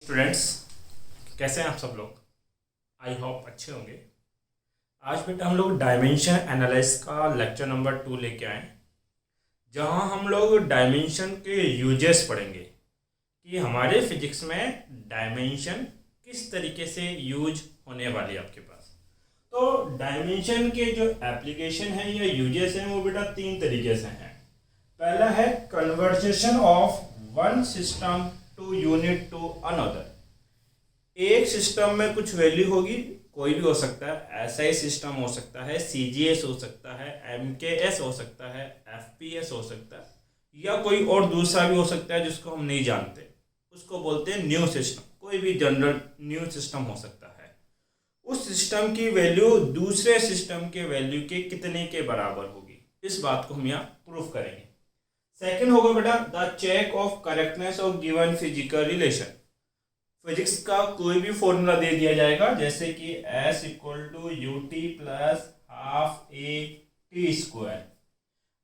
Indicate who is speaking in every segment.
Speaker 1: Students, कैसे हैं आप सब लोग। आई होप अच्छे होंगे। आज बेटा हम लोग डायमेंशन एनालिसिस का लेक्चर नंबर 2 लेके आए, जहां हम लोग डायमेंशन के यूजेस पढ़ेंगे कि हमारे फिजिक्स में डायमेंशन किस तरीके से यूज होने वाली है आपके पास। तो डायमेंशन के जो एप्लीकेशन है या यूजेस हैं वो बेटा 3 तरीके से हैं। पहला है conversion of one system to unit to another. एक सिस्टम में कुछ वैल्यू होगी, कोई भी हो सकता है, एसआई सिस्टम हो सकता है, सीजीएस हो सकता है, एमकेएस हो सकता है, एफपीएस हो सकता है, या कोई और दूसरा भी हो सकता है जिसको हम नहीं जानते, उसको बोलते हैं न्यू सिस्टम। कोई भी जनरल न्यू सिस्टम हो सकता है। उस सिस्टम की वैल्यू दूसरे सिस्टम के वैल्यू के कितने के बराबर होगी, इस बात को हम यहाँ प्रूफ करेंगे। सेकंड होगा बेटा the check of correctness of given physical relation. Physics का कोई भी फॉर्मूला दे दिया जाएगा, जैसे कि S = ut + ½ a t²।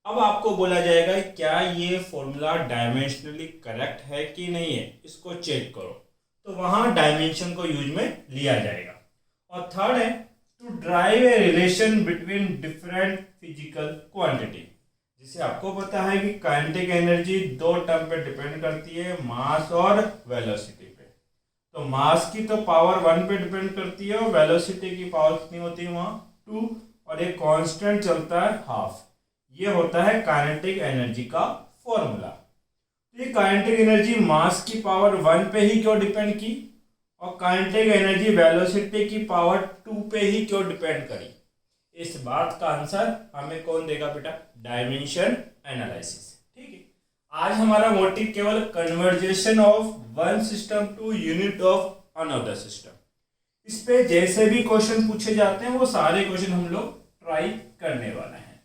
Speaker 1: अब आपको बोला जाएगा क्या ये फॉर्मूला डायमेंशनली करेक्ट है कि नहीं है, इसको चेक करो, तो वहां डायमेंशन को यूज में लिया जाएगा। और थर्ड है to drive a relation between different physical quantity. जिसे आपको पता है कि काइनेटिक एनर्जी 2 टर्म पे डिपेंड करती है, मास और वेलोसिटी पे। तो मास की तो पावर 1 पे डिपेंड करती है और वेलोसिटी की पावर कितनी होती है वहां 2, और एक कांस्टेंट चलता है ½ ये होता है काइनेटिक एनर्जी का फॉर्मूला। तो ये काइनेटिक एनर्जी मास की पावर 1 पे ही क्यों डिपेंड की और काइनेटिक एनर्जी वेलोसिटी की पावर 2 पे ही क्यों डिपेंड करी, इस बात का आंसर हमें कौन देगा बेटा, डायमेंशन एनालिसिस। ठीक है, आज हमारा मोटिव केवल conversion of one system to unit of another system. इस पे जैसे भी क्वेश्चन पूछे जाते हैं वो सारे क्वेश्चन हम लोग ट्राई करने वाले हैं।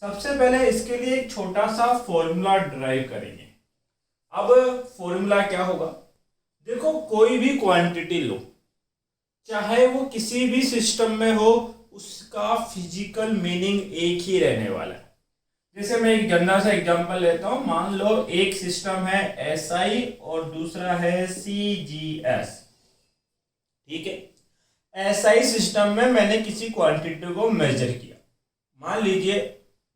Speaker 1: सबसे पहले इसके लिए एक छोटा सा फॉर्मूला ड्राइव करेंगे। अब फॉर्मूला क्या होगा, देखो कोई भी क्वांटिटी लो, चाहे वो किसी भी सिस्टम में हो, उसका फिजिकल मीनिंग एक ही रहने वाला है। जैसे मैं एक जनरल सा एग्जांपल लेता हूं, मान लो एक सिस्टम है एसआई और दूसरा है सीजीएस। ठीक है, एसआई सिस्टम में मैंने किसी क्वांटिटी को मेजर किया, मान लीजिए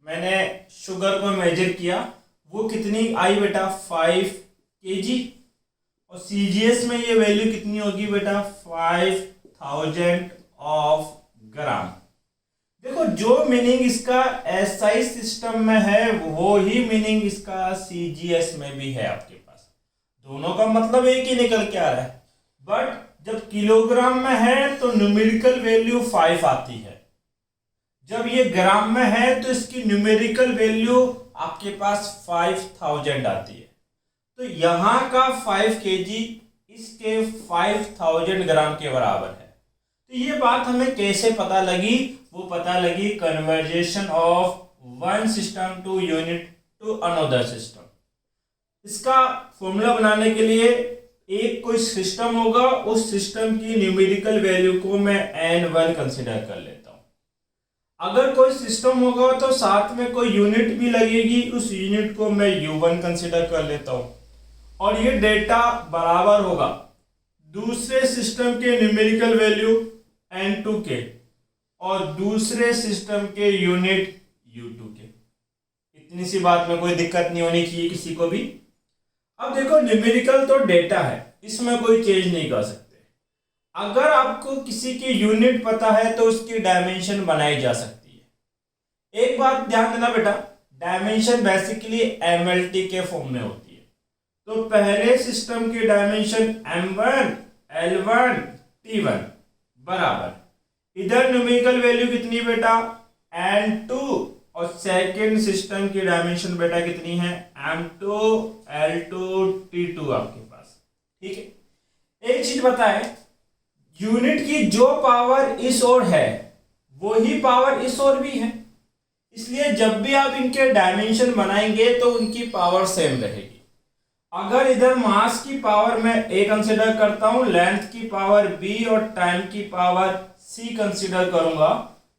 Speaker 1: मैंने शुगर को मेजर किया, वो कितनी आई बेटा 5 kg, और सीजीएस में ये वैल्यू कितनी होगी बेटा 5000 ऑफ ग्राम। देखो जो मीनिंग इसका एसआई सिस्टम में है वो ही मीनिंग इसका सीजीएस में भी है आपके पास, दोनों का मतलब एक ही निकल के आ रहा है। बट जब किलोग्राम में है तो न्यूमेरिकल वैल्यू 5 आती है, जब ये ग्राम में है तो इसकी न्यूमेरिकल वैल्यू आपके पास 5000 आती है। तो यहां का 5 kg इसके 5000 ग्राम के बराबर है। तो ये बात हमें कैसे पता लगी, वो पता लगी conversion of one system to unit to another system. इसका फॉर्मूला बनाने के लिए एक कोई सिस्टम होगा, उस सिस्टम की न्यूमेरिकल वैल्यू को मैं n1 कंसीडर कर लेता हूं। अगर कोई सिस्टम होगा तो साथ में कोई यूनिट भी लगेगी, उस यूनिट को मैं u1 कंसीडर कर लेता हूं, और ये डेटा बराबर होगा दूसरे सिस्टम के न्यूमेरिकल वैल्यू n2 के और दूसरे सिस्टम के यूनिट u2 के। इतनी सी बात में कोई दिक्कत नहीं होनी चाहिए किसी को भी। अब देखो न्यूमेरिकल तो डेटा है, इसमें कोई चेंज नहीं कर सकते। अगर आपको किसी की यूनिट पता है तो उसकी डायमेंशन बनाई जा सकती है। एक बात ध्यान देना बेटा, डायमेंशन बेसिकली एमएलटी के फॉर्म में होती है। तो पहले सिस्टम की डायमेंशन m1 l1 t1 बराबर, इधर न्यूमेरिकल वैल्यू कितनी बेटा n2, और सेकेंड सिस्टम की डायमेंशन बेटा कितनी है m2 l2 t2 आपके पास। ठीक है, एक चीज बताए, यूनिट की जो पावर इस ओर है वो ही पावर इस ओर भी है, इसलिए जब भी आप इनके डायमेंशन बनाएंगे तो उनकी पावर सेम रहेगी। अगर इधर मास की पावर मैं a कंसीडर करता हूं, लेंथ की पावर b और टाइम की पावर c कंसीडर करूंगा,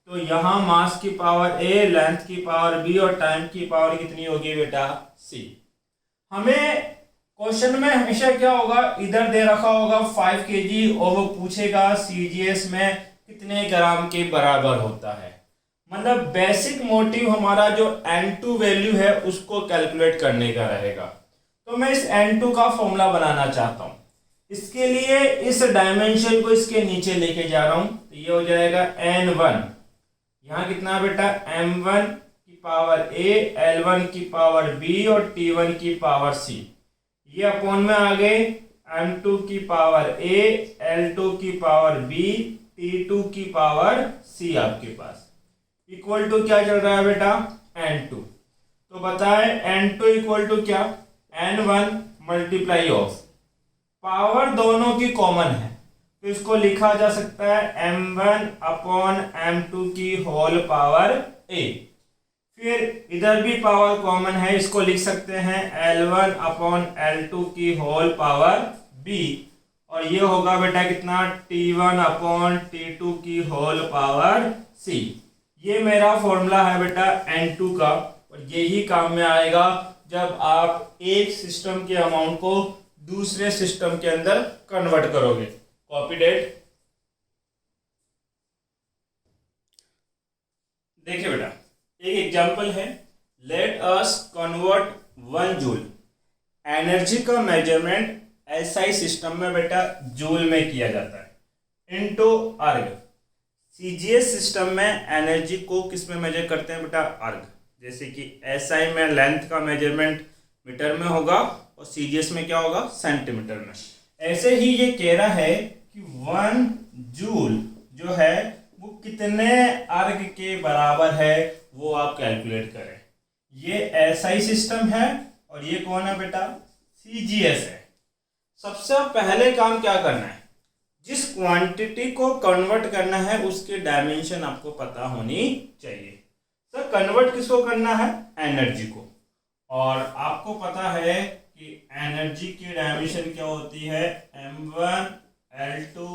Speaker 1: तो यहां मास की पावर a, लेंथ की पावर b और टाइम की पावर कितनी होगी बेटा c। हमें क्वेश्चन में हमेशा क्या होगा, इधर दे रखा होगा 5 kg और वो पूछेगा सीजीएस में कितने ग्राम के बराबर होता है। मतलब बेसिक मोटिव हमारा जो N2 वैल्यू है उसको कैलकुलेट करने का रहेगा। तो मैं इस N2 का फॉर्मूला बनाना चाहता हूं। इसके लिए इस डायमेंशन को इसके नीचे लेके जा रहा हूं, तो ये हो जाएगा N1। यहाँ कितना बेटा, M1 की पावर A, L1 की पावर B और T1 की पावर C। ये अपॉन में आ गए M2 की पावर A, L2 की पावर B, T2 की पावर C आपके पास इक्वल टू क्या चल रहा है बेटा, N2। तो बताए N2 इक्वल टू क्या, N1 मल्टीप्लाई ऑफ, पावर दोनों की कॉमन है तो इसको लिखा जा सकता है M1 अपॉन M2 की होल पावर A। फिर इधर भी पावर कॉमन है, इसको लिख सकते हैं L1 अपॉन L2 की होल पावर B। और ये होगा बेटा कितना, T1 अपॉन T2 की होल पावर C। ये मेरा फॉर्मूला है बेटा N2 का, और यही काम में आएगा जब आप एक सिस्टम के अमाउंट को दूसरे सिस्टम के अंदर कन्वर्ट करोगे। Copy date. देखिए बेटा, एक एग्जांपल है, let us convert 1 joule. Energy का मेजरमेंट एसआई सिस्टम में बेटा जूल में किया जाता है इनटू अर्ग। सीजीएस सिस्टम में एनर्जी को किस में मेजर करते हैं बेटा, अर्ग। जैसे कि एसआई में लेंथ का मेजरमेंट मीटर में होगा और सीजीएस में क्या होगा, सेंटीमीटर में। ऐसे ही ये कह रहा है कि 1 जूल जो है वो कितने अर्ग के बराबर है, वो आप कैलकुलेट करें। ये एसआई सिस्टम है और ये कौन है बेटा, सीजीएस है। सबसे पहले काम क्या करना है, जिस क्वांटिटी को कन्वर्ट करना है उसके डायमेंशन आपको पता होनी चाहिए। सर कन्वर्ट किसको करना है, एनर्जी को। और आपको पता है कि एनर्जी की डायमेंशन क्या होती है, M1 L2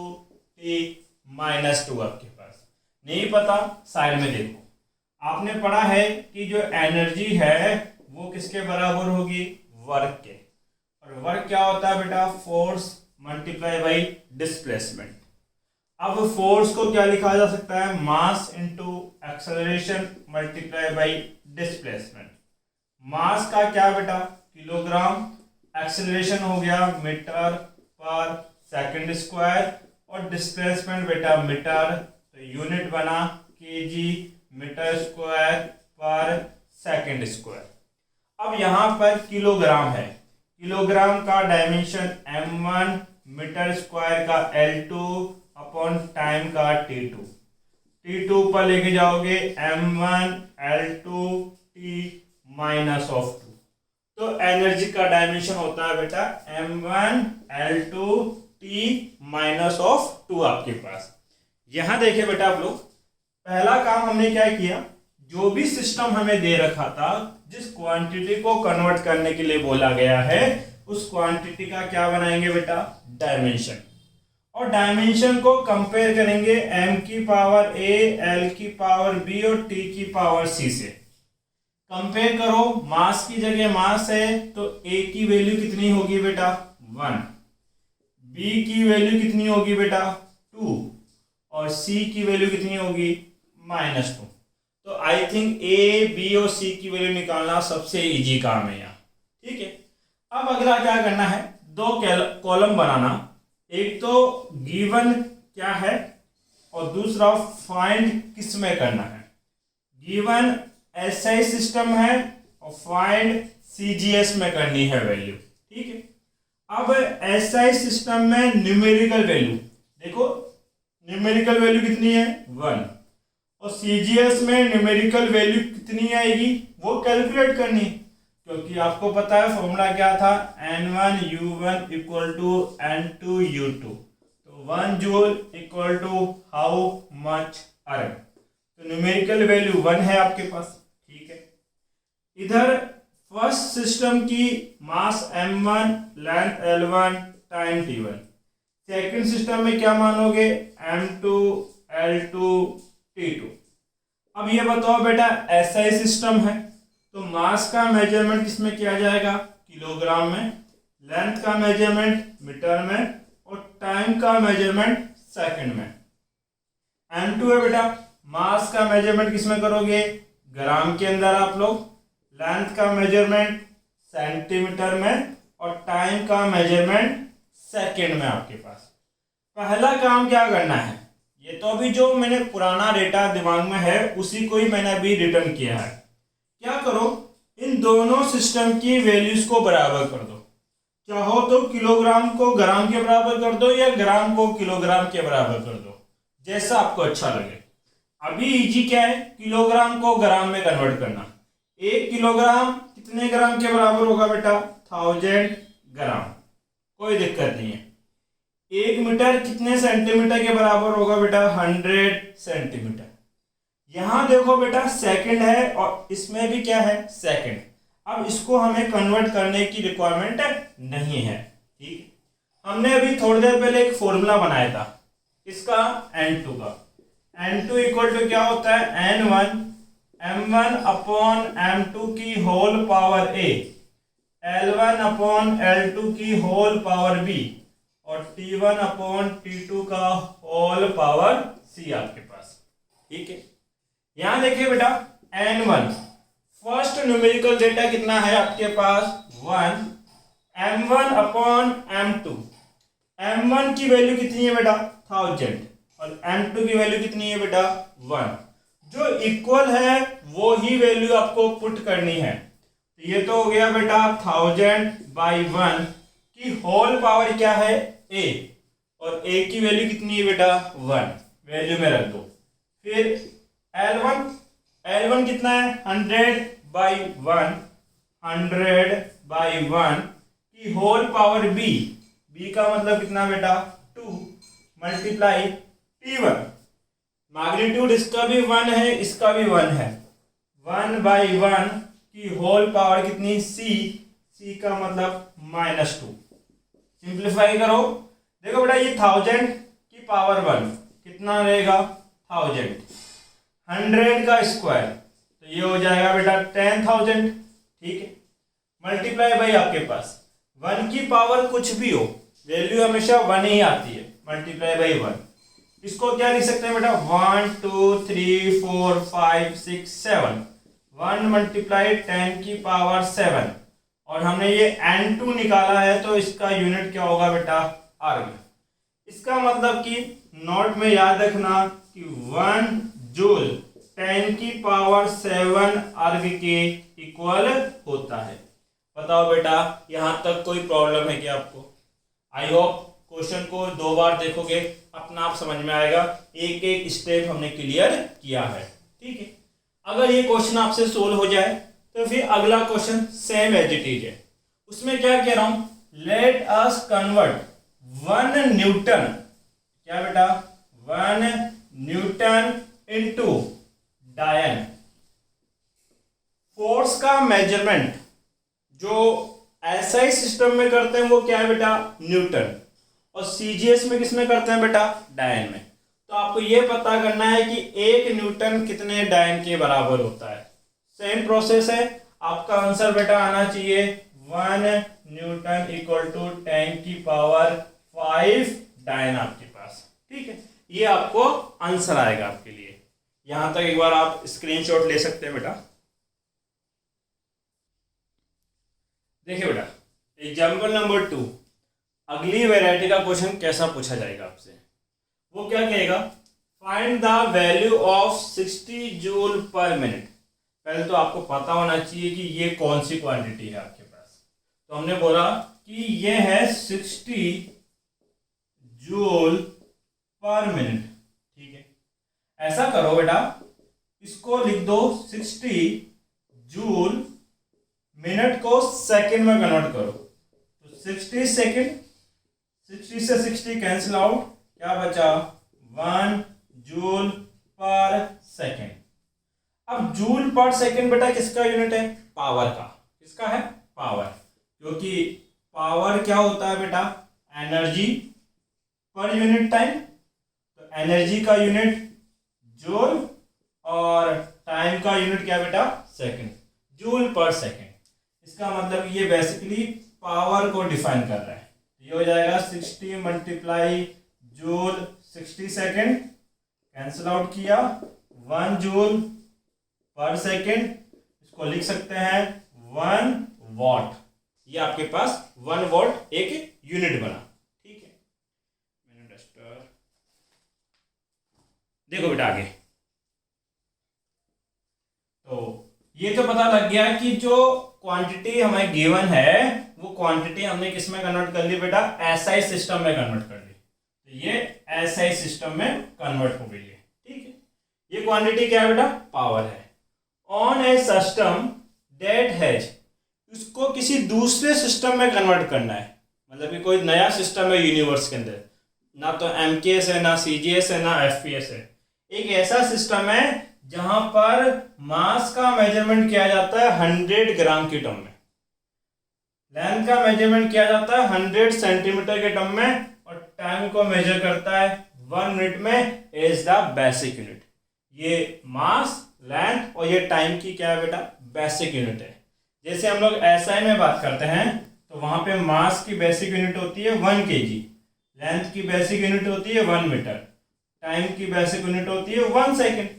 Speaker 1: T माइनस 2। आपके पास नहीं पता, साइड में देखो, आपने पढ़ा है कि जो एनर्जी है वो किसके बराबर होगी, वर्क के। और वर्क क्या होता है बेटा, फोर्स मल्टीप्लाई बाई डिस्प्लेसमेंट। अब फोर्स को क्या लिखा जा सकता है, mass into acceleration multiply by displacement. Mass का क्या बेटा, किलोग्राम, एक्सेलरेशन हो गया मीटर पर सेकंड स्क्वायर, और डिस्प्लेसमेंट बेटा मीटर, तो यूनिट बना केजी मीटर स्क्वायर पर सेकंड स्क्वायर। अब यहां पर किलोग्राम है, किलोग्राम का डायमेंशन M1, मीटर स्क्वायर का L2 अपॉन टाइम का T2। T2 पर लेके जाओगे M1 L2 T minus of 2। तो एनर्जी का डायमेंशन होता है बेटा M1 L2 T minus of 2 आपके पास। यहां देखिए बेटा आप लोग, पहला काम हमने क्या किया, जो भी सिस्टम हमें दे रखा था, जिस क्वांटिटी को कन्वर्ट करने के लिए बोला गया है, उस क्वांटिटी का क्या बनाएंगे बेटा, डायमेंशन। और डायमेंशन को कंपेयर करेंगे M की पावर A, L की पावर B और T की पावर C से। कंपेयर करो, मास की जगह मास है तो A की वैल्यू कितनी होगी बेटा, 1, B की वैल्यू कितनी होगी बेटा 2, और C की वैल्यू कितनी होगी -2। तो आई थिंक A, B और C की वैल्यू निकालना सबसे इजी काम है यहाँ, ठीक है। अब अगला क्या करना है, 2 कॉलम बनाना। एक तो गिवन क्या है और दूसरा फाइंड किस में करना है। गिवन एसआई सिस्टम है और फाइंड सीजीएस में करनी है वैल्यू, ठीक है। अब एसआई सिस्टम में न्यूमेरिकल वैल्यू देखो, न्यूमेरिकल वैल्यू कितनी है 1, और सीजीएस में न्यूमेरिकल वैल्यू कितनी आएगी वो कैलकुलेट करनी, क्योंकि आपको पता है फॉर्मूला क्या था, N1 U1 equal to N2 U2। तो 1 joule equal to how much erg. तो न्यूमेरिकल वैल्यू 1 है आपके पास, ठीक है। इधर फर्स्ट सिस्टम की मास M1, length L1, time T1। Second system में क्या मानोगे, M2, L2, T2। अब ये बताओ बेटा, एसआई सिस्टम है तो मास का मेजरमेंट किसमें किया जाएगा, किलोग्राम में। लेंथ का मेजरमेंट मीटर में और टाइम का मेजरमेंट सेकंड में। m2 है बेटा, मास का मेजरमेंट किस में करोगे, ग्राम के अंदर आप लोग, लेंथ का मेजरमेंट सेंटीमीटर में और टाइम का मेजरमेंट सेकंड में आपके पास। पहला काम क्या करना है, ये तो अभी जो मैंने पुराना डेटा दिमाग में है उसी को ही मैंने अभी रिटर्न किया है। क्या करो, इन दोनों सिस्टम की वैल्यूज को बराबर कर दो। चाहो तो किलोग्राम को ग्राम के बराबर कर दो या ग्राम को किलोग्राम के बराबर कर दो, जैसा आपको अच्छा लगे। अभी इजी क्या है, किलोग्राम को ग्राम में कन्वर्ट करना। 1 किलोग्राम कितने ग्राम के बराबर होगा बेटा, 1000 ग्राम, कोई दिक्कत नहीं है। 1 मीटर कितने सेंटीमीटर के बराबर होगा बेटा, 100 सेंटीमीटर। यहां देखो बेटा सेकंड है और इसमें भी क्या है, सेकंड। अब इसको हमें कन्वर्ट करने की रिक्वायरमेंट नहीं है, ठीक। हमने अभी थोड़ी देर पहले एक फॉर्मूला बनाया था इसका, n2 का। n2 इक्वल टू क्या होता है, n1 m1 अपॉन m2 की whole power a, l1 upon l2 की होल पावर b और t1 अपॉन t2 का होल पावर c आपके पास, ठीक है। यहां देखिए बेटा n1 फर्स्ट न्यूमेरिकल डेटा कितना है आपके पास, 1, m1 अपॉन m2। m1 की वैल्यू कितनी है बेटा, 1000 और m2 की वैल्यू कितनी है बेटा, 1। जो इक्वल है वो ही वैल्यू आपको पुट करनी है। तो ये तो हो गया बेटा 1000/1 की होल पावर क्या है, a, और a की वैल्यू कितनी है बेटा, 1, वैल्यू में रख दो। फिर L1 कितना है, 100/1, 100/1 की होल पावर b का मतलब कितना बेटा, 2 मल्टीप्लाई t1। मैग्नीट्यूड इसका भी 1 है, इसका भी 1 है, 1/1 की होल पावर कितनी, c का मतलब -2। सिंप्लीफाई करो, देखो बेटा ये 1000 की पावर 1 कितना रहेगा, 1000, 100 का स्क्वायर तो ये हो जाएगा बेटा 10,000, ठीक है। मल्टीप्लाई बाई आपके पास 1 की पावर कुछ भी हो, वैल्यू हमेशा 1 ही आती है, मल्टीप्लाई बाई 1। इसको क्या लिख सकते हैं बेटा, 1 2 3 4 5 6 7, 1 मल्टीप्लाई 10 की पावर 7 और हमने ये n2 निकाला है तो इसका यूनिट क्या होगा बेटा, अर्ग। इसका मतलब कि नोट में याद रखना कि 1 जूल 10 की पावर 7 अर्ग के इक्वल होता है। बताओ बेटा यहां तक कोई प्रॉब्लम है क्या आपको? आई होप क्वेश्चन को 2 बार देखोगे अपना आप समझ में आएगा, एक एक स्टेप हमने क्लियर किया है, ठीक है। अगर ये क्वेश्चन आपसे सोल्व हो जाए तो फिर अगला question same as it is है। उसमें क्या कह रहा हूं, लेट अस कन्वर्ट 1 न्यूटन, क्या बेटा, 1 न्यूटन इनटू डायन। फोर्स का मेजरमेंट जो एसआई सिस्टम में करते हैं वो क्या है बेटा, न्यूटन, और सीजीएस में किसमें करते हैं बेटा, डायन में। तो आपको ये पता करना है कि 1 न्यूटन कितने डायन के बराबर होता है। सेम प्रोसेस है, आपका आंसर बेटा आना चाहिए 1 न्यूटन इक्वल टू 10 की पावर 5 डायन आपके पास, ठीक है। ये आपको आंसर आएगा आपके लिए। यहां तक एक बार आप स्क्रीनशॉट ले सकते हैं बेटा। देखिए बेटा एग्जाम्पल नंबर 2, अगली वैरायटी का क्वेश्चन कैसा पूछा जाएगा आपसे, वो क्या कहेगा, find the value of 60 joule पर मिनट। पहले तो आपको पता होना चाहिए कि ये कौन सी क्वांटिटी है आपके पास। तो हमने बोला कि ये है 60 जूल पर मिनट, ठीक है। ऐसा करो बेटा, इसको लिख दो 60 जूल, मिनट को सेकंड में कन्वर्ट करो। तो 60 सेकंड, 60 से 60 कैंसिल आउट, क्या बचा 1 जूल पर सेकंड। अब जूल पर सेकंड बेटा किसका यूनिट है, पावर का। किसका है, पावर, क्योंकि पावर क्या होता है बेटा, एनर्जी पर यूनिट टाइम। तो एनर्जी का यूनिट जूल और टाइम का यूनिट क्या बेटा, सेकंड, जूल पर सेकंड। इसका मतलब ये बेसिकली पावर को डिफाइन कर रहा है। ये हो जाएगा 60 multiply joule 60 second, cancel out किया, 1 जूल पर सेकेंड, इसको लिख सकते हैं 1 वॉट। ये आपके पास 1 वॉट एक यूनिट बना। ठीक है, मैंने डस्टर, देखो बेटा आगे। तो ये तो पता लग गया कि जो क्वांटिटी हमें गिवन है वो क्वांटिटी हमने किस में कन्वर्ट कर ली बेटा, एसआई सिस्टम में कन्वर्ट कर ली। तो ये एसआई सिस्टम में कन्वर्ट हो गई है। ठीक है, ये क्वांटिटी क्या है बेटा, पावर है। On A system that has, उसको किसी दूसरे सिस्टम में कन्वर्ट करना है, मतलब कि कोई नया सिस्टम है यूनिवर्स के अंदर, ना तो एमकेएस है, ना सीजीएस है, ना एफपीएस है। एक ऐसा सिस्टम है जहां पर मास का मेजरमेंट किया जाता है 100 ग्राम की टर्म में, लेंथ का मेजरमेंट किया जाता है 100 सेंटीमीटर के टर्म में, और टाइम को मेजर करता है 1 मिनट में एज द बेसिक यूनिट। ये मास, लेंथ और ये टाइम की क्या है बेटा, बेसिक यूनिट है। जैसे हम लोग एसआई में बात करते हैं तो वहां पे मास की बेसिक यूनिट होती है 1 kg, लेंथ की बेसिक यूनिट होती है 1 मीटर, टाइम की बेसिक यूनिट होती है 1 सेकेंड।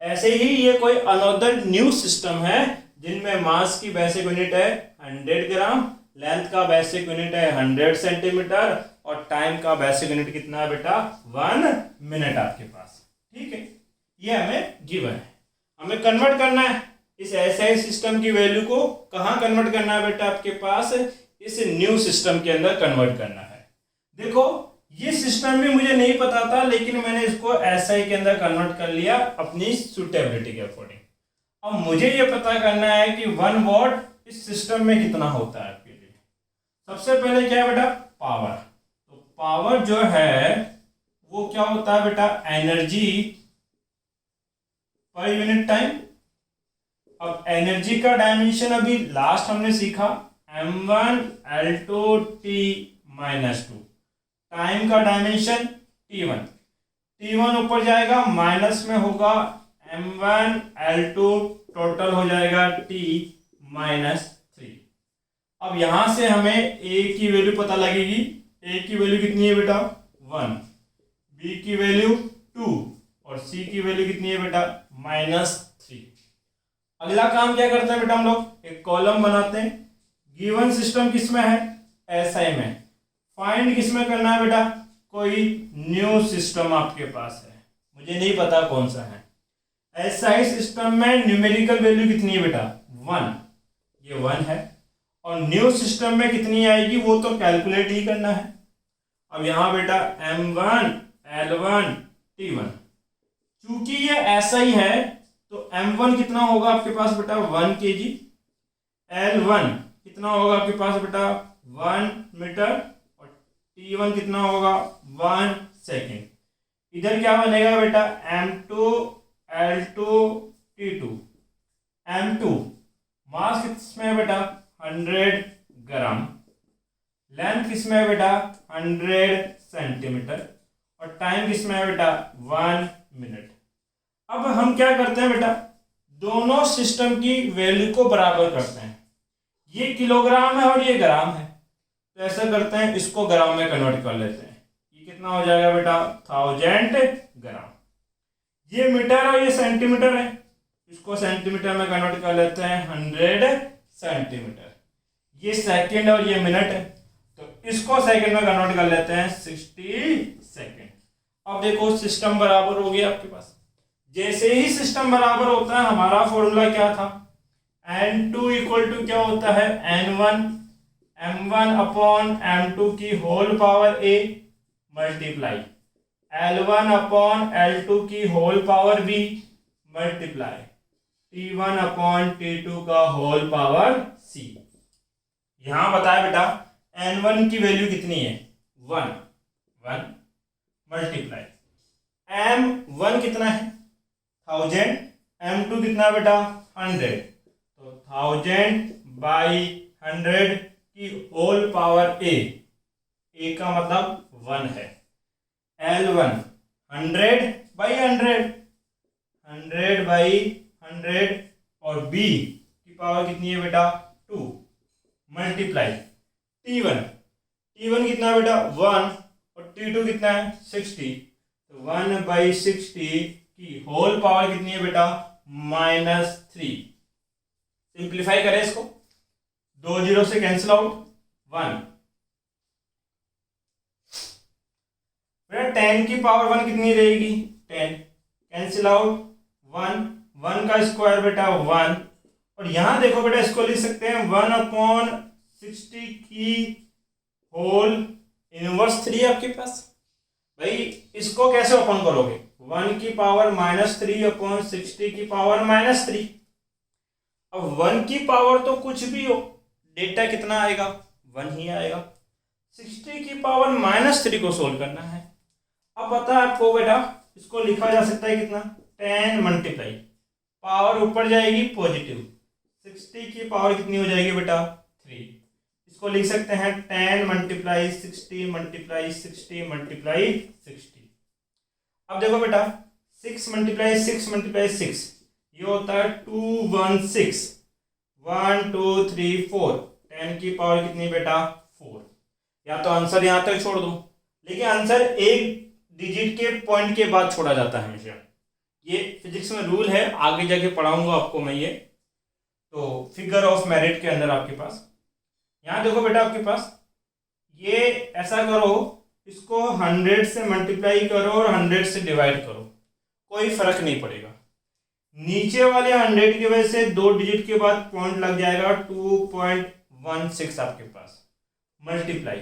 Speaker 1: ऐसे ही ये कोई अनदर न्यू सिस्टम है जिनमें मास की बेसिक यूनिट है 100 ग्राम, लेंथ का बेसिक यूनिट है 100 सेंटीमीटर और टाइम का बेसिक यूनिट कितना है बेटा, 1 मिनट आपके पास। ठीक है, ये हमें गिवन है, हमें कन्वर्ट करना है इस एसआई सिस्टम की वैल्यू को। कहाँ कन्वर्ट करना है बेटा, आपके पास इस न्यू सिस्टम के अंदर कन्वर्ट करना है। देखो ये सिस्टम भी मुझे नहीं पता था, लेकिन मैंने इसको एसआई के अंदर कन्वर्ट कर लिया अपनी सुटेबिलिटी के अकॉर्डिंग। अब मुझे ये पता करना है कि 1 वॉट इस सिस्टम में कितना होता है आपके लिए। सबसे पहले क्या है बेटा, पावर। तो पावर जो है वो क्या होता है बेटा, एनर्जी पर यूनिट टाइम। अब एनर्जी का डायमेंशन अभी लास्ट हमने सीखा m1 L2 T - 2, टाइम का डायमेंशन t1 ऊपर जाएगा, माइनस में होगा m1 L2, टोटल हो जाएगा t - 3। अब यहां से हमें a की वैल्यू पता लगेगी। a की वैल्यू कितनी है बेटा, 1, b की वैल्यू 2 और c की वैल्यू कितनी है बेटा, -3। अगला काम क्या करते हैं बेटा, हम लोग एक कॉलम बनाते हैं। गिवन सिस्टम किसमें है, एसआई में। फाइंड किसमें करना है बेटा, कोई न्यू सिस्टम आपके पास है, मुझे नहीं पता कौन सा है। एसआई सिस्टम में न्यूमेरिकल वैल्यू कितनी है बेटा, 1, ये 1 है। और न्यू सिस्टम में कितनी आएगी वो तो कैलकुलेट ही करना है। अब यहां बेटा m1 L1 T1, चूंकि ये एसआई है तो m1 कितना होगा आपके पास बेटा, 1 kg, L1 कितना होगा आपके पास बेटा, 1 मीटर, और T1 कितना होगा, 1 सेकेंड। इधर क्या बनेगा बेटा, m2 L2 T2। m2 मास किसमें है बेटा, 100 ग्राम, लेंथ किसमें है बेटा, 100 सेंटीमीटर, और टाइम किसमें है बेटा, 1 मिनट। अब हम क्या करते हैं बेटा, दोनों सिस्टम की वैल्यू को बराबर करते हैं। ये किलोग्राम है और ये ग्राम है, तो ऐसा करते हैं इसको ग्राम में कन्वर्ट कर लेते हैं। ये कितना हो जाएगा बेटा, 1000 ग्राम। ये मीटर और ये सेंटीमीटर है, इसको सेंटीमीटर में कन्वर्ट कर लेते हैं 100 सेंटीमीटर। ये सेकंड और ये मिनट है, तो इसको सेकंड में कन्वर्ट कर लेते हैं 60 सेकंड। अब देखो सिस्टम बराबर हो गया आपके पास। जैसे ही सिस्टम बराबर होता है, हमारा फॉर्मूला क्या था, n2 इक्वल टू क्या होता है, n1 m1 अपॉन m2 की whole power a multiply L1 upon L2 की whole power b multiply T1 upon T2 का होल पावर c। यहां बताया बेटा n1 की वैल्यू कितनी है, 1 मल्टीप्लाई m1 कितना है, 1000, m2 कितना बेटा, 100, तो 1000 बाई 100 की होल पावर a का मतलब 1 है। L1 100 बाई 100, 100 बाई 100, और b की पावर कितनी है बेटा, 2 मल्टीप्लाई T1 कितना है बेटा 1 और T2 कितना है 60, तो 1/60 की होल पावर कितनी है बेटा -3। सिंप्लीफाई करें इसको, 2 जीरो से कैंसिल आउट 1, बेटा 10 की पावर 1 कितनी रहेगी 10, कैंसिल आउट 1 का स्क्वायर बेटा 1, और यहां देखो बेटा इसको लिख सकते हैं 1/60 की होल इनवर्स 3 आपके पास। भाई इसको कैसे ओपन करोगे, 1 की पावर -3/60 की पावर -3। अब 1 की पावर तो कुछ भी हो, डेटा कितना आएगा 1 ही आएगा। 60 की पावर -3 को सोल्व करना है। अब पता है आपको बेटा इसको लिखा जा सकता है कितना 10 मल्टीप्लाई, पावर ऊपर जाएगी पॉजिटिव, 60 की पावर कितनी हो जाएगी बेटा 3। इसको लिख सकते हैं 10 मल्टीप्लाई 60 मल्टीप्लाई 60 मल्टीप्लाई 60। अब देखो बेटा 6 मल्टीप्लाई 6 मल्टीप्लाई 6 ये होता है 216, 1 2 3 4, 10 की पावर कितनी बेटा 4। या तो आंसर यहां तक छोड़ दो, लेकिन आंसर एक डिजिट के पॉइंट के बाद छोड़ा जाता है हमेशा, ये फिजिक्स में रूल है, आगे जाके पढ़ाऊंगा आपको मैं ये। तो फिगर ऑफ मेरिट के अंदर आपके पास यहां देखो बेटा आपके पास ये ऐसा करो, इसको 100 से मल्टीप्लाई करो और 100 से डिवाइड करो, कोई फर्क नहीं पड़ेगा। नीचे वाले 100 की वजह से 2 डिजिट के बाद पॉइंट लग जाएगा 2.16 आपके पास, मल्टीप्लाई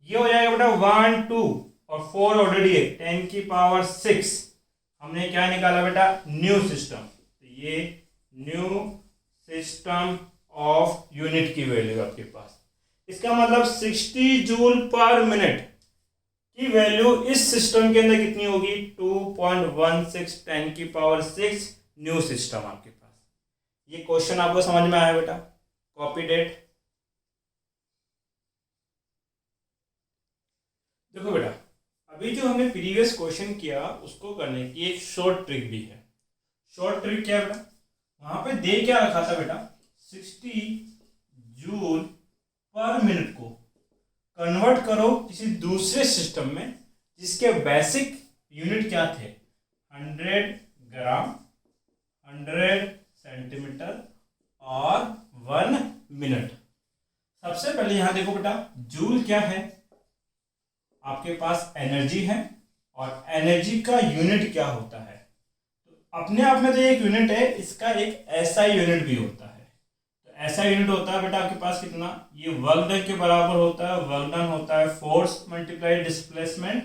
Speaker 1: ये हो जाएगा बेटा 1 2 और 4 ऑलरेडी है, 10 की पावर 6 हमने क्या निकाला बेटा न्यू सिस्टम, तो ये न्यू सिस्टम ऑफ यूनिट की वैल्यू आपके पास। इसका मतलब 60 जूल पर मिनट की वैल्यू इस सिस्टम के अंदर कितनी होगी 2.16 10 की पावर 6 न्यू सिस्टम आपके पास। ये क्वेश्चन आपको समझ में आया बेटा, कॉपी डेट। देखो बेटा अभी जो हमने प्रीवियस क्वेश्चन किया उसको करने की एक शॉर्ट ट्रिक भी है। शॉर्ट ट्रिक क्या है बेटा, वहां पे दे क्या रखा था बेटा 60 जूल पर मिनट को कन्वर्ट करो किसी दूसरे सिस्टम में जिसके बेसिक यूनिट क्या थे 100 ग्राम, 100 सेंटीमीटर और 1 मिनट। सबसे पहले यहां देखो बेटा जूल क्या है, आपके पास एनर्जी है, और एनर्जी का यूनिट क्या होता है, तो अपने आप में तो एक यूनिट है, इसका एक ऐसा यूनिट भी होता है। तो ऐसा यूनिट होता है बेटा आपके पास कितना, ये वर्क डन के बराबर होता है। वर्क डन होता है फोर्स मल्टीप्लाई डिस्प्लेसमेंट,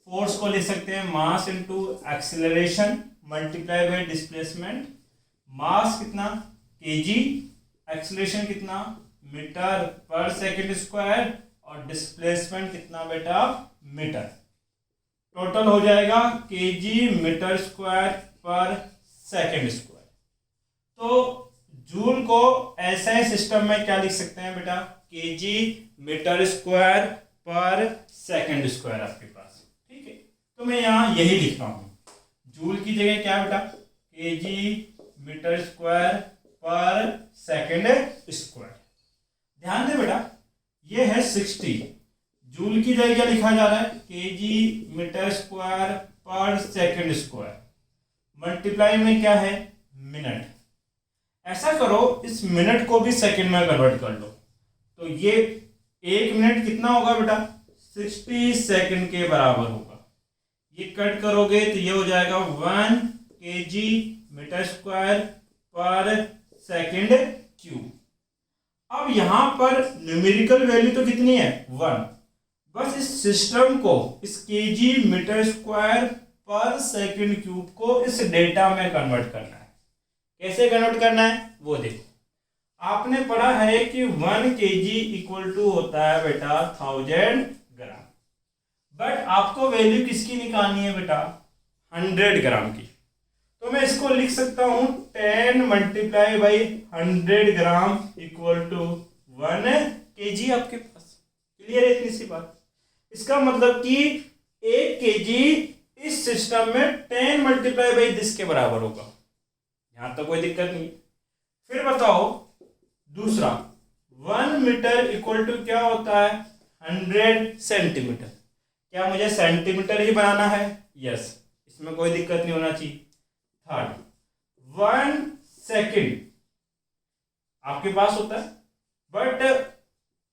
Speaker 1: फोर्स को लिख सकते हैं mass into acceleration multiply by displacement. Mass कितना केजी, एक्सीलरेशन कितना मीटर पर सेकंड स्क्वायर, और डिस्प्लेसमेंट कितना बेटा मीटर। टोटल हो जाएगा केजी मीटर स्क्वायर पर सेकंड स्क्वायर। तो जूल को ऐसे सिस्टम में क्या लिख सकते हैं बेटा केजी मीटर स्क्वायर पर सेकंड स्क्वायर आपके पास, ठीक है। तो मैं यहाँ यही लिख रहा हूँ, जूल की जगह क्या बेटा केजी मीटर स्क्वायर पर सेकंड स्क्वायर। ध्यान दे बेटा ये है 60, जूल की जगह क्या लिखा जा रहा है केजी मीटर स्क्वायर पर सेकंड स्क्वायर, मल्टीप्लाई में क्या है मिनट। ऐसा करो इस मिनट को भी सेकंड में कन्वर्ट कर लो, तो ये 1 मिनट कितना होगा बेटा 60 सेकंड के बराबर होगा। ये कट करोगे तो ये हो जाएगा 1 केजी मीटर स्क्वायर पर सेकंड क्यूब। अब यहां पर न्यूमेरिकल वैल्यू तो कितनी है 1, बस इस सिस्टम को इस केजी मीटर स्क्वायर पर सेकंड क्यूब को इस डेटा में कन्वर्ट करना है। कैसे कन्वर्ट करना है वो देखो, आपने पढ़ा है कि 1 केजी इक्वल टू होता है बेटा 1000 ग्राम, बट आपको वैल्यू किसकी निकालनी है बेटा 100 ग्राम की। तो मैं इसको लिख सकता हूं 10 multiply by 100 gram equal to 1 KG आपके पास। क्लियर है इतनी सी बात। इसका मतलब कि 1 केजी इस सिस्टम में 10 मल्टीप्लाई बाई दिस के बराबर होगा। यहां तो कोई दिक्कत नहीं। फिर बताओ दूसरा 1 मीटर इक्वल टू क्या होता है 100 सेंटीमीटर। क्या मुझे सेंटीमीटर ही बनाना है? यस, इसमें कोई दिक्कत नहीं होना चाहिए। थर्ड, 1 सेकेंड आपके पास होता है, बट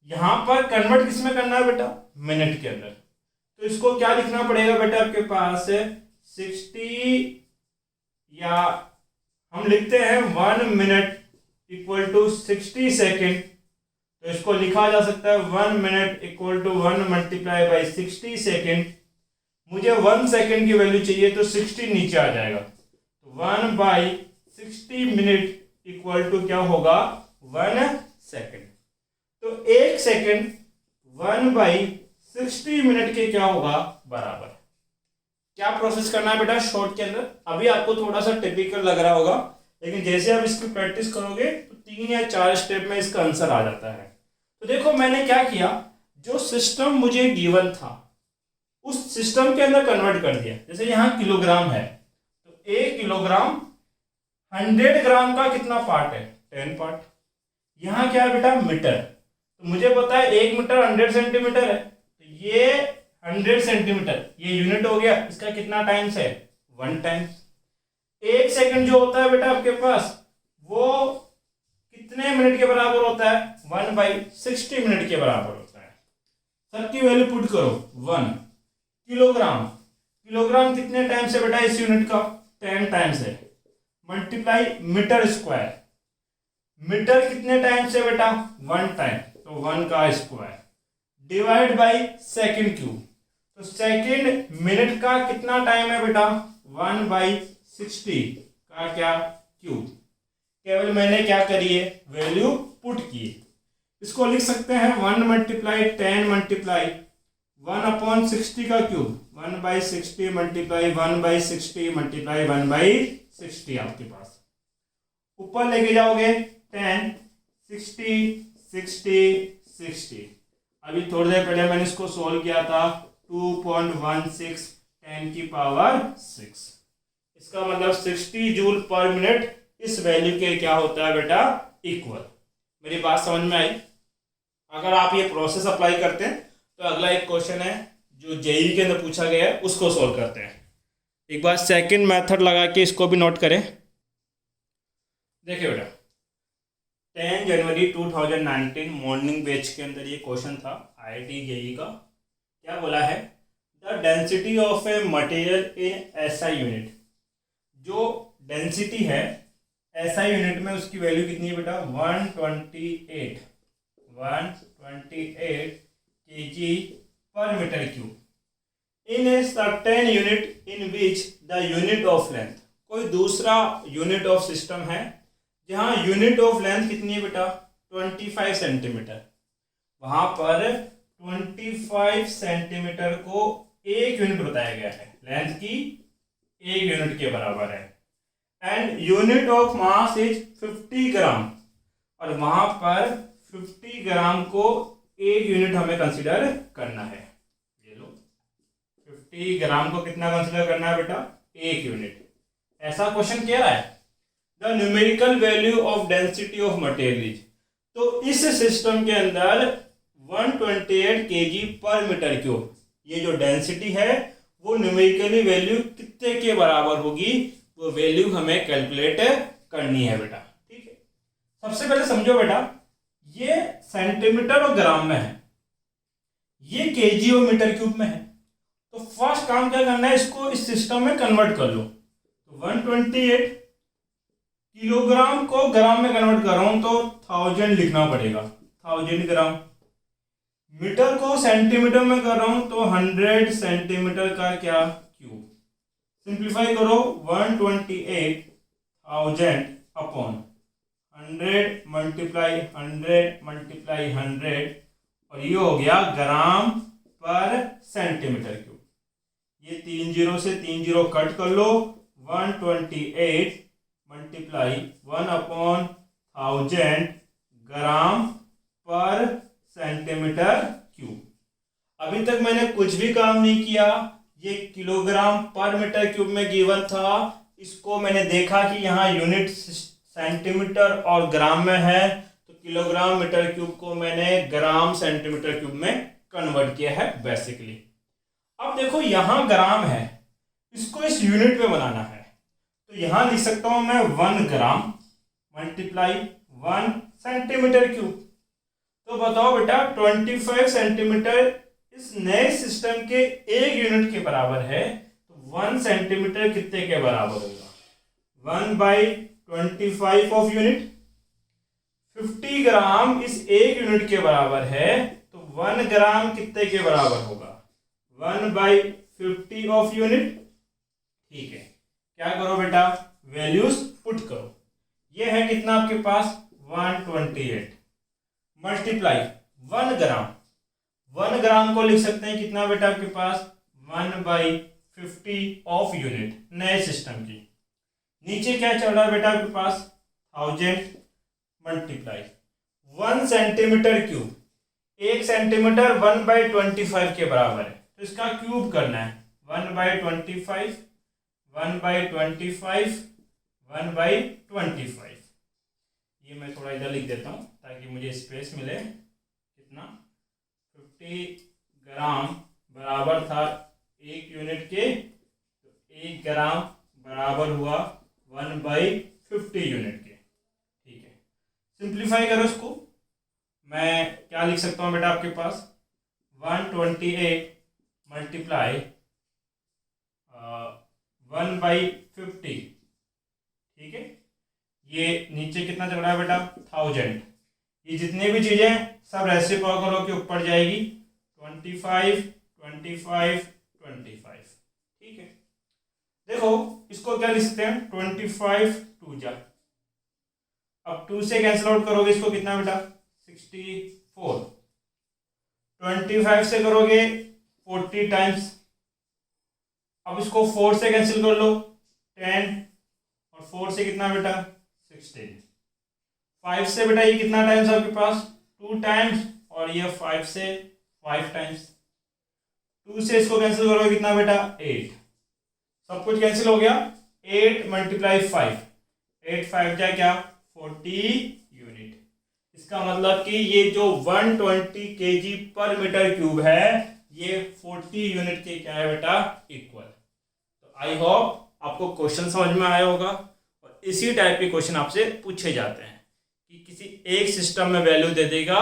Speaker 1: यहां पर कन्वर्ट किस में करना है बेटा? मिनट के अंदर। तो इसको क्या लिखना पड़ेगा बेटा आपके पास? 60, या हम लिखते हैं 1 मिनट इक्वल टू 60 सेकेंड। तो इसको लिखा जा सकता है 1 minute equal to 1 multiply by 60 second. मुझे 1 सेकेंड की वैल्यू चाहिए तो 60 नीचे आ जाएगा, तो 1 बाई 60 मिनट इक्वल टू क्या होगा? 1 सेकेंड। तो 1 सेकेंड 1 बाई 60 मिनट के क्या होगा? बराबर। क्या प्रोसेस करना है बेटा शॉर्ट के अंदर? अभी आपको थोड़ा सा टिपिकल लग रहा होगा, लेकिन जैसे आप इसकी प्रैक्टिस करोगे तो 3 या 4 स्टेप में इसका आंसर आ जाता है। तो देखो मैंने क्या किया, जो सिस्टम मुझे गिवन था उस सिस्टम के अंदर कन्वर्ट कर दिया। जैसे यहाँ किलोग्राम है, तो 1 किलोग्राम 100 ग्राम का कितना पार्ट है? 10 पार्ट। यहाँ क्या है बेटा? मीटर। तो मुझे पता है 1 मीटर 100 सेंटीमीटर है, तो ये 100 सेंटीमीटर ये यूनिट हो गया। इसका कितना टाइम्स है? 1 टाइम्स। 1 सेकंड जो होता है बेटा आपके पास, वो कितने मिनट के बराबर होता है? 1 बाई 60 मिनट के बराबर होता है। सब की वैल्यू पुट करो। 1 किलोग्राम, किलोग्राम कितने टाइम्स है बेटा इस यूनिट का? 10 टाइम्स है। मल्टीप्लाई मीटर स्क्वायर, मीटर कितने टाइम्स है बेटा? 1 टाइम, तो 1 का square, divide by second cube. तो सेकेंड मिनट का कितना टाइम है बेटा? 1 बाई 60 का क्या क्यूब। केवल मैंने क्या करी है? वैल्यू पुट की। इसको लिख सकते हैं 1 मल्टीप्लाई 10 मल्टीप्लाई 1 अपॉन 60 का cube, 1 by 60 multiply 1 by 60 multiply 1 by 60। आपके पास ऊपर लेके जाओगे 10 60 60 60। अभी थोड़ी देर पहले मैंने इसको सोल्व किया था 2.16 10 की पावर 6। इसका मतलब 60 जूल पर मिनट इस वैल्यू के क्या होता है बेटा? इक्वल। मेरी बात समझ में आई? अगर आप ये प्रोसेस अप्लाई करते हैं तो अगला एक क्वेश्चन है जो जेईई के अंदर पूछा गया है, उसको सोल्व करते हैं। एक बार सेकंड मेथड लगा के इसको भी नोट करें। देखिए बेटा 10 जनवरी 2019 मॉर्निंग बैच के अंदर ये क्वेश्चन था आईआईटी जेईई का। क्या बोला है? The density of a material in SI unit. जो डेंसिटी है एसआई यूनिट में उसकी वैल्यू कितनी है बेटा? 128 kg पर metre cube in a certain unit in which the unit of length. कोई दूसरा यूनिट ऑफ सिस्टम है जहां यूनिट ऑफ लेंथ कितनी है बेटा? 25 सेंटीमीटर। वहां पर 25 सेंटीमीटर को 1 यूनिट बताया गया है, लेंथ की 1 यूनिट के बराबर है। And unit of mass is 50 ग्राम, और वहां पर 50 ग्राम को 1 यूनिट हमें कंसीडर करना है। ये लो 50 ग्राम को कितना कंसीडर करना है बेटा? 1 यूनिट। ऐसा क्वेश्चन कह रहा है the numerical value of density of material is. तो इस सिस्टम के अंदर 128 kg पर मीटर क्यूब, ये जो डेंसिटी है वो न्यूमेरिकली वैल्यू कितने के बराबर होगी, वो वैल्यू हमें कैलकुलेट करनी है बेटा। ठीक है, सबसे पहले समझो बेटा ये सेंटीमीटर और ग्राम में है, ये केजी और मीटर क्यूब में है। तो फर्स्ट काम क्या करना है, इसको इस सिस्टम में कन्वर्ट कर लो। तो 128 किलोग्राम को ग्राम में कन्वर्ट कर रहा हूं तो 1000 लिखना पड़ेगा, 1000 ग्राम। मीटर को सेंटीमीटर में कर रहा हूं तो 100 सेंटीमीटर का क्या क्यूब। सिंप्लीफाई करो 128,000 अपॉन 100 मल्टीप्लाई 100 मल्टीप्लाई 100, और ये हो गया ग्राम पर सेंटीमीटर क्यूब। ये 3 जीरो से 3 जीरो कट कर लो, 128 मल्टीप्लाई 1 अपॉन 1000 ग्राम पर सेंटीमीटर क्यूब। अभी तक मैंने कुछ भी काम नहीं किया, ये किलोग्राम पर मीटर क्यूब में गिवन था। इसको मैंने देखा कि यहाँ यूनिट सेंटीमीटर और ग्राम में है, तो किलोग्राम मीटर क्यूब को मैंने ग्राम सेंटीमीटर क्यूब में कन्वर्ट किया है बेसिकली। अब देखो यहाँ ग्राम है, इसको इस यूनिट में बनाना है, तो यहाँ लिख सकता हूँ मैं 1 ग्राम मल्टीप्लाई 1 सेंटीमीटर क्यूब। तो बताओ बेटा 25 सेंटीमीटर इस नए सिस्टम के एक यूनिट के बराबर है, तो 1 सेंटीमीटर कितने के बराबर होगा? 1/25 ऑफ यूनिट। 50 ग्राम इस एक यूनिट के बराबर है, तो 1 ग्राम कितने के बराबर होगा? 1/50 ऑफ यूनिट। ठीक है, क्या करो बेटा, वैल्यूज पुट करो। ये है कितना आपके पास? 128 मल्टीप्लाई 1 ग्राम। 1 ग्राम को लिख सकते हैं कितना बेटा आपके पास? 1/50 ऑफ यूनिट नए सिस्टम की। नीचे क्या चल रहा है बेटा आपके पास? 1000 मल्टीप्लाई 1 सेंटीमीटर क्यूब। 1 सेंटीमीटर 1/25 के बराबर है, तो इसका क्यूब करना है। 1/25 1/25 1/25। ये मैं थोड़ा इधर लिख देता हूँ ताकि मुझे स्पेस मिले। कितना? 50 ग्राम बराबर था 1 यूनिट के, तो 1 ग्राम बराबर हुआ 1/50 यूनिट के। ठीक है, सिंप्लीफाई करो इसको। मैं क्या लिख सकता हूँ बेटा आपके पास? 128 मल्टीप्लाई 1/50। ठीक है, ये नीचे कितना चल रहा है बेटा? 1000। ये जितने भी चीजें सब रेसिप्रोकल के ऊपर जाएगी। 25 25 25। ठीक है, देखो इसको क्या लिख सकते हैं? 25 2 जा, अब 2 से कैंसिल आउट करोगे इसको कितना बेटा? 64। 25 से करोगे 40 टाइम्स, अब इसको 4 से कैंसिल कर लो 10, और 4 से कितना बेटा? 16। 5 से बेटा ये कितना टाइम्स आपके पास? 2 टाइम्स, और ये 5 से 5 टाइम्स। 2 से इसको कैंसिल करोगे कितना बेटा? 8। सब कुछ कैंसिल हो गया। 8 मल्टीप्लाई 5, 8 5 जा क्या? 40 यूनिट। इसका मतलब कि ये जो 120 kg पर मीटर क्यूब है, ये 40 यूनिट के क्या है बेटा? इक्वल। तो आई होप आपको क्वेश्चन समझ में आया होगा, और इसी टाइप के क्वेश्चन आपसे पूछे जाते हैं कि किसी एक सिस्टम में वैल्यू दे देगा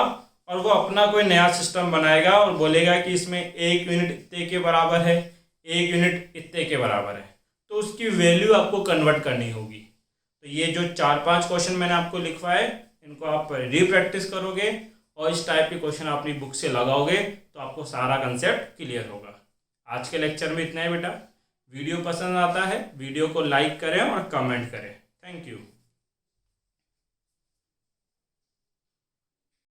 Speaker 1: और वो अपना कोई नया सिस्टम बनाएगा और बोलेगा कि इसमें 1 यूनिट इतने के बराबर है, 1 यूनिट इतने के बराबर है, तो उसकी वैल्यू आपको कन्वर्ट करनी होगी। तो ये जो 4-5 क्वेश्चन मैंने आपको लिखवाए, इनको आप रीप्रैक्टिस करोगे और इस टाइप के क्वेश्चन अपनी बुक से लगाओगे तो आपको सारा कंसेप्ट क्लियर होगा। आज के लेक्चर में इतना है बेटा। वीडियो पसंद आता है वीडियो को लाइक करें और कमेंट करें। Thank you.